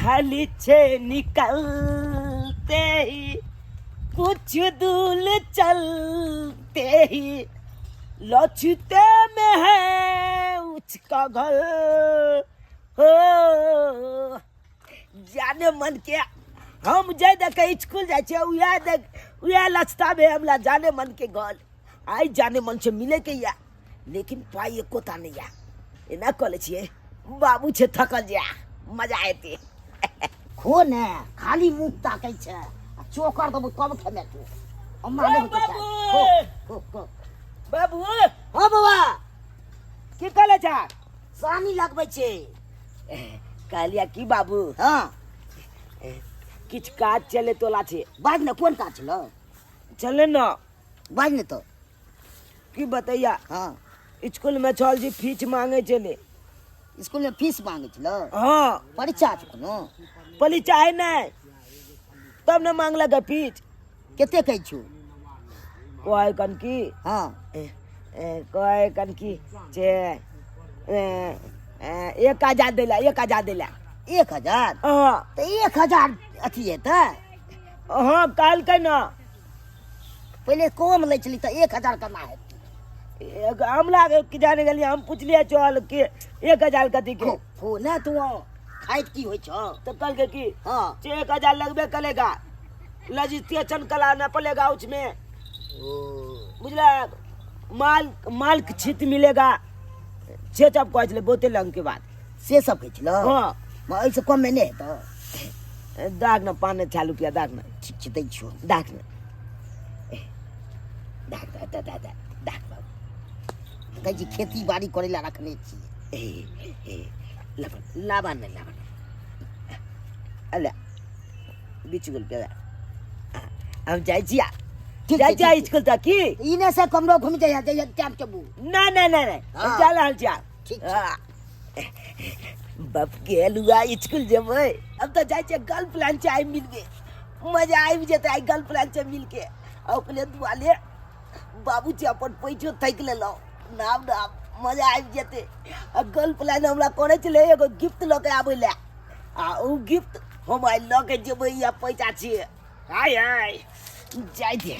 गली से निकलते ही कुछ दूर चलते ही लौटते में है उसका घर हो जाने मन के हम जे देख स्कूल जाए छे उया देख उया लचता में हमला जाने मन के घर आई जाने मन से मिले के या लेकिन पाई एको ता नहीं या एना कॉलेज छे बाबू छे थकल जा मजा आते खो ने खाली मुंह ताकै छे चोकर दबो कब खेमे तू अम्मा ने बाबू बाबू हां बाबा की कले छा सानी लगबै छे कालिया की बाबू हां किछ काज चले तोला छे बाज ने कोन काज छलो चले न बाज ने तो की बताइया हां स्कूल में चल जी फीस मांगे चले स्कूल में फीस मांगे छलो हां परीक्षा छ कोनो परीक्षा है नहीं तब न मांग लगा फीस केते कहै छु कोई कन की हां कोई कन की जे 1000 देला 1000 1000 हां तो 1000 अथी हेतै हां काल के ना पहले कम लै छली तो 1000 केना हेतै हमला के जाने गली हम पूछलिए चल के 1000 कथी के हो ना तू खाइत की होय छ तो कल के की हां 1000 लगबे करेगा रजिस्ट्रेशन कराना पड़ेगा उसमें बुझला माल छित मिलेगा छे चप कहै छले बहुते लंग के बाद से सब कहै छलो हां मैं ऐसे कम में नहीं हेतै दाग न 5-6 रुपया दाग न ठीक छै दै छियो दाग न दाग कहै छी खेती बाड़ी करे ला रखने छी लाबा अल्लाह बीच गुल के हम जाय छिया जाय स्कूल तक की इने से कमरो घूम जाय टाइम चबू ना हम चल रहल छिया ठीक बाप के लुआ स्कूल जेबै अब तो जाय छै गर्लफ्रेंड चाहे मिलबे मजा आबि जेतै आई गर्लफ्रेंड से मिलके अपने दुआले बाबू जी अपन पैसो थैक लेलो नाम मजा आबि जेतै आ गर्लफ्रेंड हमरा करे छले एगो गिफ्ट ल के आबै ले आ ओ गिफ्ट हम आई ल के जेबै या पैसा छियै हाय जाय दे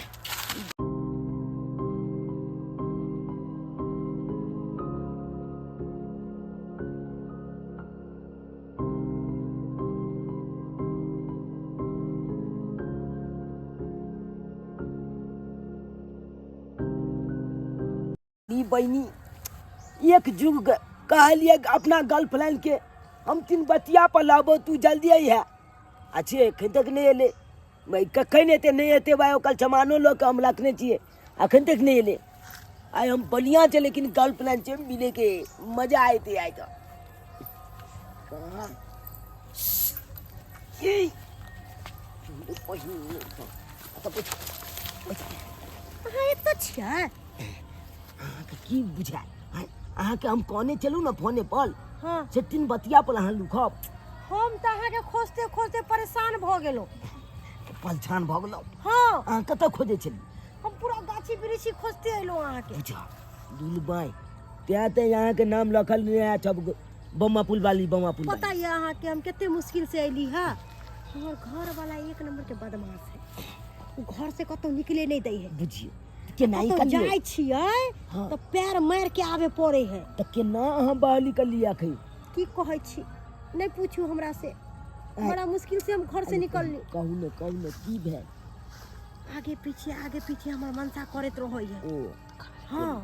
बहनी एक जुग कहलिए अपना गर्लफ्रेंड के हम 3 बतिया पर लाबो तू जल्दी आई है अच्छे एखन तक नहीं एले भाई कखन एते नहीं एते भाई ओकर सामानो लोग हम रखने छिए अखन तक नहीं एले आई हम बलिया छे लेकिन गर्लफ्रेंड से मिले के मजा आते आई तो कहां ये तो छिया की बुझा अहाँ के हम कहने चलू ना फोने पर हां से 3 बतिया पर अहाँ लुखब हम त अहाँ के खोजते खोजते परेशान भ गेलो परेशान भ गेलो हां अहाँ कतऽ खोजे छली हम पूरा गाछी बिरिछी खोजते एलो अहाँ के बुझा दुलबाई त्या ते यहाँ के नाम रखल नहीं है सब बम्मा पुल वाली बम्मा पुल पता है अहाँ के हम कितने मुश्किल से एली है हमर घर वाला एक नंबर के बदमाश है वो घर से कतो निकले नहीं दै है बुझिए के नहीं तो कलिए जाय छियै तो पैर मार के आवे पड़े है तो केना अहाँ बाहली कर लिया खई की कहै छी नहीं पूछू हमरा से बड़ा मुश्किल से हम घर से निकलली कहू न की भे आगे पीछे हमर मनसा करत रहै है ओ हां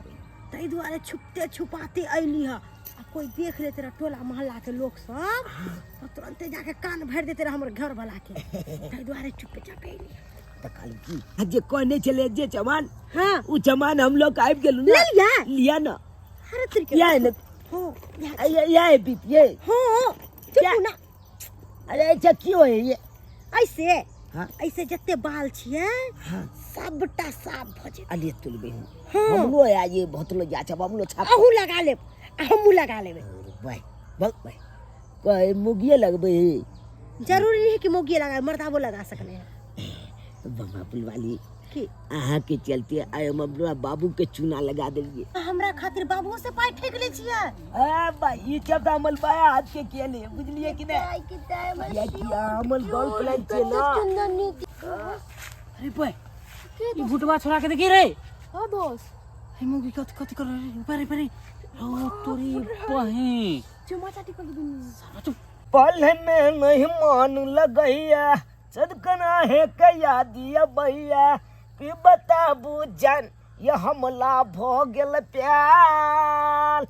तै दुआरे छुपते छुपाते अइली है कोई देख लेते रह टोला मोहल्ला के लोग सब तो तुरंत जाके कान भर देते रह हमर घर वाला के तै दुआरे चुप चाप अइली त काल की जे कहने चले जे जवान हां उ जवान हम लोग आबि गेलु ना लिया ना अरे तरीके या न हां या बीत ये हां चुप ना अरे अच्छा क्यों है ये ऐसे हां ऐसे जत्ते बाल छिए हां सबटा साफ भ जेते अलिए तुल बहन हमलो या ये भतलो जा छ हमलो छाप अहू लगा ले हमू लगा लेबे भाई भाई कोई मुगिए लगबे जरूरी नहीं कि मोगी लगाए मर्दाबो लगा सकले हैं बम्मा पुल वाली की अहाँ के चलते आय हम अपना बाबू के चूना लगा देलिए। हमरा खातिर बाबू से पाई ठेक ले छियै। आ भाई ये सब अमल बाया हाथ के केले बुझलिए कि नहीं? या कि अमल गर्लफ्रेंड के ना। अरे भाई ये बुटवा छोड़ा के देखी रे। हां दोस्त हे मुगी कत कर रे परे परे ओ तोरी बहन चुमा चाटी कर दूं। पल में नहीं मान लगैया सदकना है कया दिया भैया कि बताबू जान ये हमला भ गेल प्यार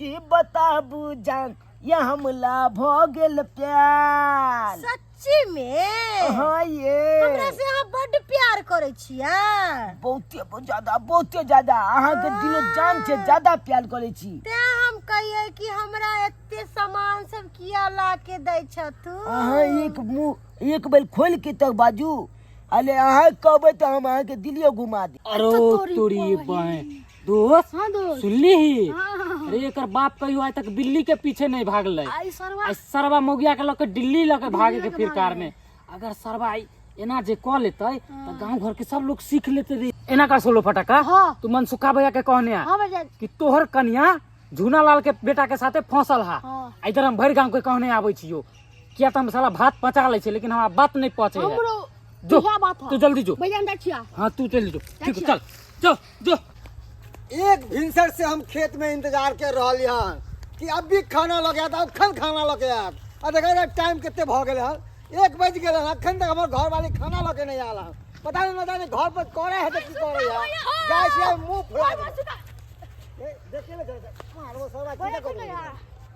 कि बताबू जान ये हमला भ गेल प्यार। सच्ची में हाँ ये हमरा से अहाँ बड़ प्यार करे छियै। बहुते ज्यादा अहाँ के दिलो जान से ज्यादा प्यार करे छी। ते हम कहिए कि हमरा एते सामान सब किया ला के दै छथु। अहाँ एक बेर खोल के तक बाजू अले अहाँ कहबै त हम अहाँ के दिलियो घुमा दे। अरे तोरी बहन दोस्त हां दोस्त सुनली ही? अरे एकर बाप कहियो आज तक बिल्ली के पीछे नहीं भागले। आई सरवा आज सरवा मोगिया के लके दिल्ली लके भागे के फिर कार में। अगर सरवा एना जे क लेतै त गांव घर के सब लोग सीख लेते रे। एना का सोलो फटाका तू मनसुखा भैया के कहने आ हां बजा कि तोहर कन्या झूना लाल के बेटा के साथे फंसल हा। इधर हम भर गांव के कहने आबै छियो किया त हम साला भात पचा ले छै लेकिन हमरा बात नहीं पहुंचे है। जो तू जल्दी जो भैया अंदर छिया। हां तू चल जो ठीक चल जो जो। एक भिनसर से हम खेत में इंतजार कर रहल हन कि अब भी खाना लगे तो अखन खाना लगे आ देखा टाइम कितने भ गेल हन 1 बज गेल हन अखन तक हमर घर वाली खाना लगे नहीं आला। पता नहीं घर पर करे है तो की करे है गाय से मुंह फुला दे। देखिए मारो सारा की करे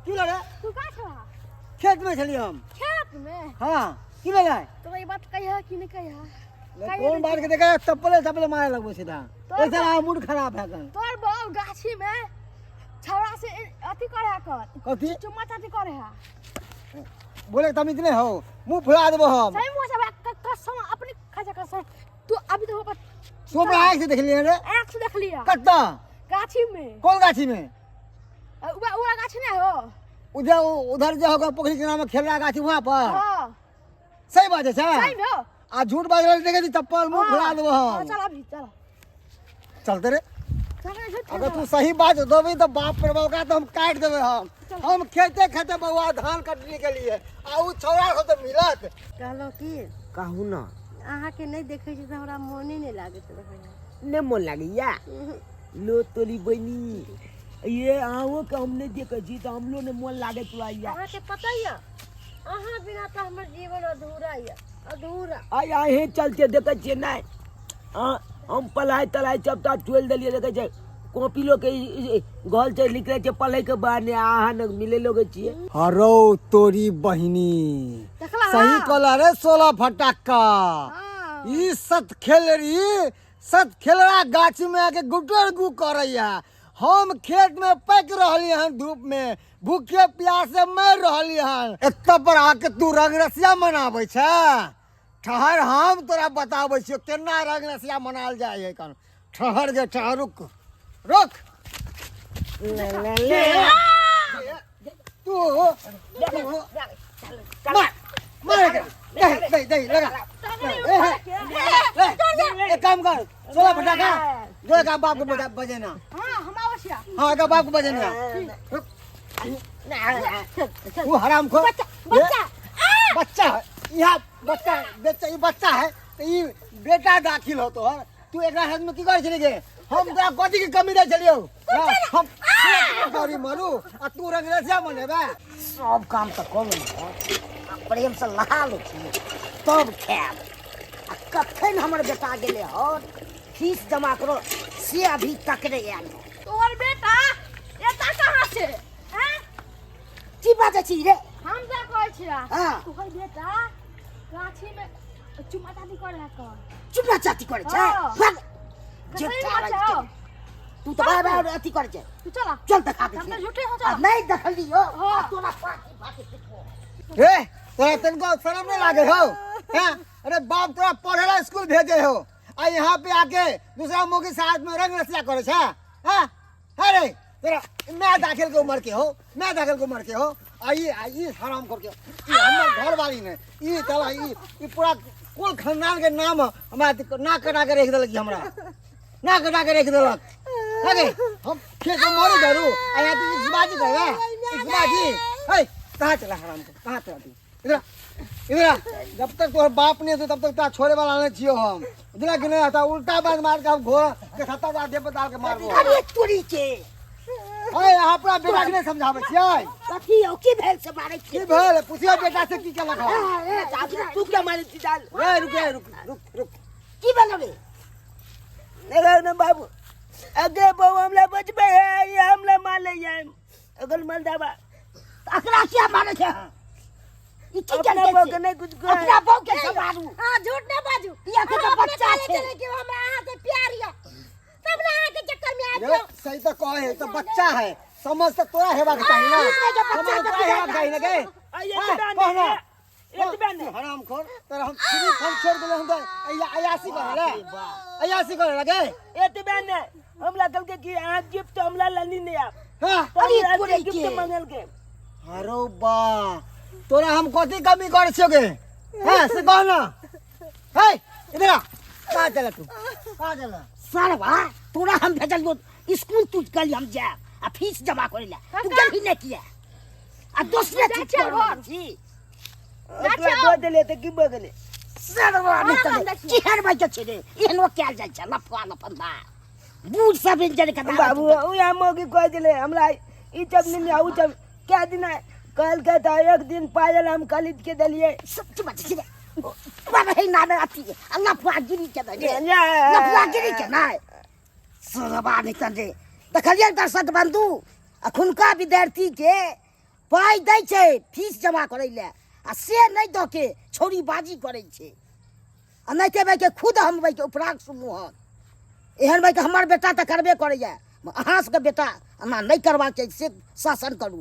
की लगे तू का छा खेत में चली हम खेत में। हां की लगे तो ये बात कहिया कि नहीं कहिया? कौन बात के देखा चप्पले मारे लगबो सीधा ऐसा मूड खराब है कन तोर बहु गाछी में छौड़ा से अति करे कर कथी चुम्मा चाटी करे है। बोले तुम इतने हो मुंह फुला देबो हम। सही मुंह से कसम अपनी खजा कसम तू अभी तो ऊपर सोम आंख से देख लिए रे आंख से देख लिया कत्ता गाछी में। कौन गाछी में? उड़ा गाछी नहीं हो उधर जो होगा पोखरी के नाम खेल रहा गाछी वहाँ पर। हां सही बात है सही में हो। आ झूठ बात रहे देखे चप्पल मुंह फुला देबो हम। चल अभी चल चलते रे चल अगर तू सही बात दोबी तो बाप पर बौका तो हम काट देबे हम खेते खेते बउआ धान कटने के लिए आ उ छौड़ा को तो मिलत कहलो कि कहू ना अहाँ के नहीं देखे छी त हमरा मोने नहीं लागे त देखे ने मन लागैया लो तोरी बनी ये आओ के हमने देखे छी तो हम लोग ने मन लागे तो आइया। अहाँ के पता है अहाँ बिना तो हमर जीवन अधूरा है अधूरा। आया हे चलते देखे छी नहीं हम पढ़ाई तलाई सब ता छोड़ देलिए देखे छी कॉपी लो के घर से लिख रहे छे पढ़ाई के बहाने आहा न मिले लोगे छी। हरो तोरी बहिनी सही कहला रे 16 फटाका ई सत खेलरा गाछी में आके गुटर गु करैया। हम खेत में पैक रहली हन धूप में भूखे प्यास से मर रहली हन एत्ता पर आके तू रंग रसिया मनाबै छ। ठहर हम तोरा बताबै छियो केना रंग रसिया मनाल जाय है कन। ठहर गे ठहर रुक तू मार दे लगा एक काम कर 16 फटाका जो का बाप को बजेना। हां हम आवश्य हां का बाप को बजेना वो हराम खो बच्चा यहाँ बच्चा ये बच्चा है तो ये बेटा दाखिल हो तो तू एक हाथ में की करे चले गए हम तोरा कथी की कमी दे चलियो हम गरी मरू आ तू रंग रसिया मनेबे सब काम तो कम प्रेम से लहा लो तब खाब आ कखन हमर बेटा गेले और फीस जमा करो से अभी तक नहीं आयल। तोर बेटा एता कहां से हैं की बात छी रे हम जा कहै छिया हां तोहर बेटा गाछी में चुम्मा चाटी करे कर चुम्मा चाटी करे छै भाग जे तू तो बार अथी करे छै तू चला चल देखा दे हम झूठे हो जा नहीं देखलियो तोरा पाटी पाटी पिटबो रे तोरा तनको शर्म नहीं लागे हो हैं अरे बाप तोरा पढ़ेला स्कूल भेजे हो आ यहाँ पे आके दूसरा मुंह के साथ में रंग रसिया करे छै हैं अरे तेरा मैं दाखिल के उम्र के हो आई हराम करके ई हमर घर वाली ने ई चला ई पूरा कुल खानदान के नाम हमरा ना कटा के रख देलक हमरा ना कटा के रख देलक अरे हम खेत में मरे धरू आया तू इसबाजी करेगा इसबाजी हे कहां चला हराम को कहां चला तू इधर जब तक तोहर बाप ने तो तब तक ता छोड़े वाला नहीं छियो हम इधर कि नहीं आता उल्टा बात मार के हम घोड़ा के सत्ता जा दे बता के मारबो अरे तोरी के ओए अपना बेटा के नहीं समझावे छियै कथी हो की भेल से मारे की भेल पुछियो बेटा से की केलक ए दादी तू क्या मारे थी डाल रुक की बनबे नेगा न बाबू अगे बहु हमला बचबे है ये हमला मार ले जाए अगल मल दाबा अकरा क्या मारे थे ई की अपना करते बहू छे? के नहीं कुछ अपना बहू के संभालू हां झूठ ना बाजू या के तो बच्चा छे कि हमरा अहाँ से प्यार या तब ना अहाँ के चक्कर में आ ये जाओ सही तो कहे है तो बच्चा है समझ तो तोरा हेबा के चाहिए ना समझ तोरा हेबा के चाहिए ना के कहना एतबे ने हराम खोर तेरा हम फ्री फल छोड़ देले हम तो अयासी करे अयासी करे लगे एतबे ने हमला कल के कि अहाँ गिफ्ट हमला लनी ने आप हां अरे पूरे गिफ्ट मांगल के अरे बा तोरा हम कथी कमी कर छगे हां से कहना हे इधर आ कहां चला तू कहां चला सरवा तोरा हम भेजल स्कूल तू कल हम जा आ फीस जमा करेला तू कभी नहीं किया आ दूसरे चीज कर जी ओकरा दो देले त की बगले सरवा ने त चिहर भाई के छे एहनो कैल जाय छ लफवा लफंदा बूढ़ सब इंजन के बाबू ओ या मोगी कह देले हमरा ई जब नहीं आउ जब क्या दिन है कल के था एक दिन पायल हम खरीद के दिलिए सब बात छे बाबा है ना आती अल्लाह फागिरी के दे अल्लाह फागिरी के ना सरवा ने तंजे देखलिए दर्शक बंधु अखुनका विद्यार्थी के पाई दै छै फीस जमा करै ले आ से नहीं द के छोरी बाजी करै छै आ नहीं के भाई के खुद हम भाई के उपराग सुनू हन एहन भाई के हमर बेटा त करबे करैया अहाँ सबके बेटा एना नहीं करबाक छै से शासन करू